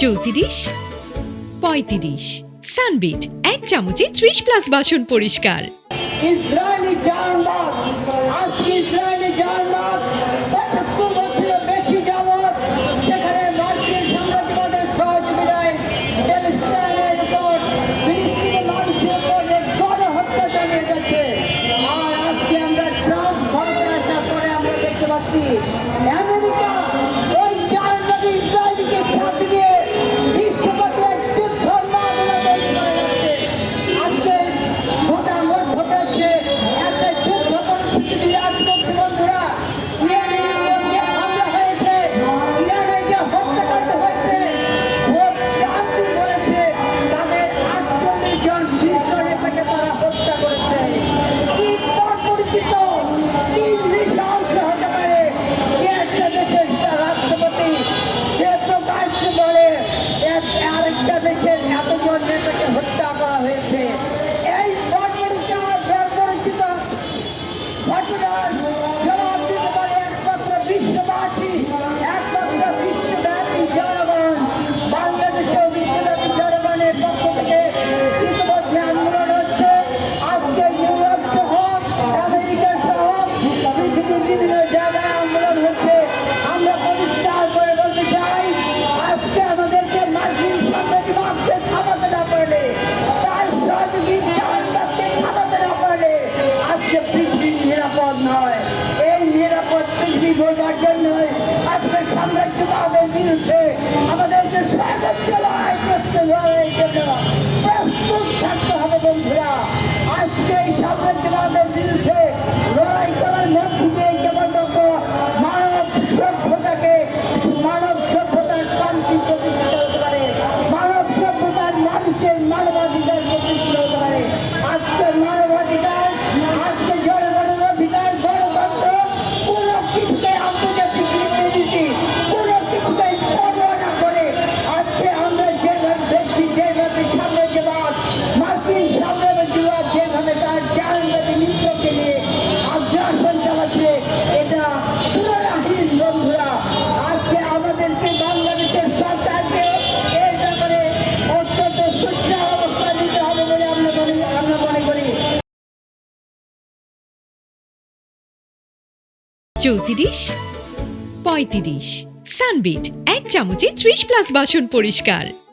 34, 35 Sunbit 1 চামচে 30+ বাসন পরিষ্কার। ইসরায়েলি জাহান্নাম, আজকে ইসরায়েলি জাহান্নাম 75 বছরের বেশি যাবৎ সেখানে মার্কিন সাম্রাজ্যবাদের সহযোগিতায় প্যালেস্টাইনের উপর ফিলিস্তিনি মানুষের উপর গণহত্যা চালিয়ে যাচ্ছে। আর আজকে আমরা ট্রাম্প ভারতে আসার পরে আমরা দেখতে পাচ্ছি আমেরিকা ওই জাহান্নামী ইসরায়েলকে সাথে দিয়ে বিশ্বব্যাপী এক যুদ্ধের মামলা তৈরি করে যাচ্ছে। আজকে গোটা মধ্য প্রাচ্যে একটা যুদ্ধ পরিস্থিতি বিরাজ করছে বন্ধুরা। ইরানের মধ্যে হামলা হয়েছে, ইরানে যে হত্যাকাণ্ড হয়েছে, ভোট ক্রান্তি বলেছে তাদের 48 জন শীর্ষ নেতাকে তারা হত্যা করেছে। কি পরিচিত, কি নৃশংস হতে পারে যে একটা দেশের রাষ্ট্রপতি সে প্রকাশ্য বলে আরেকটা দেশের এতজন নেতাকে হত্যা করা হয়েছে। এই পরিচিত ঘটনার জবাব দিতে পারে একমাত্র বিশ্ববাসী, একমাত্র বিশ্বব্যাপী জনগণ। বাংলাদেশেও বিশ্বব্যাপী জনগণের পক্ষ থেকে ইতিমধ্যে আন্দোলন হচ্ছে। আজকে ইউরোপ সহ আমেরিকা সহ পৃথিবীর বিভিন্ন জায়গায় আন্দোলন হচ্ছে। আমরা পরিষ্কার করে বলতে চাই, আজকে আমাদেরকে মার্কিন সাম্রাজ্যবাদকে থামাতে না পারলে, তার সহযোগী জাহান্নামকে থামাতে না পারলে আজকে পৃথিবী নিরাপদ নয়। এই নিরাপদ পৃথিবী গড়বার জন্যই আজকে সাম্রাজ্যবাদের বিরুদ্ধে আমাদেরকে সর্বোচ্চ লড়াই করতে লড়াইয়ের জন্য প্রস্তুত থাকতে হবে বন্ধুরা। আজকে এই সাম্রাজ্যবাদের বিরুদ্ধে লড়াই করার মধ্যে দিয়ে কেবলমাত্র মানব সভ্যতাকে, মানব সভ্যতার শান্তি প্রতিষ্ঠিত হতে পারে, মানব সভ্যতার মানুষের মানবাধিকার প্রতিষ্ঠিত হতে পারে। আজকে মানবাধিকার, আজকে জনগণের অধিকার, গণতন্ত্র কোনো কিছুকে আন্তর্জাতিক রীতিনীতি কোনো কিছুকে পরোয়া না করে আজকে আমরা যেভাবে দেখছি, যেভাবে সাম্রাজ্যবাদ, মার্কিন সাম্রাজ্যবাদ যেভাবে তার জাহান্নামী মিত্রকে নিয়ে আগ্রাসন চালাচ্ছে, এটা তুলনাহীন বন্ধুরা। আজকে আমাদেরকে বাংলাদেশের সরকারকে এর ব্যাপারে অত্যন্ত সুষ্ঠু অবস্থা নিতে হবে বলে আমরা মনে করি। 34, 35 সানবিট 1 চামচে 30+ বাসন পরিষ্কার।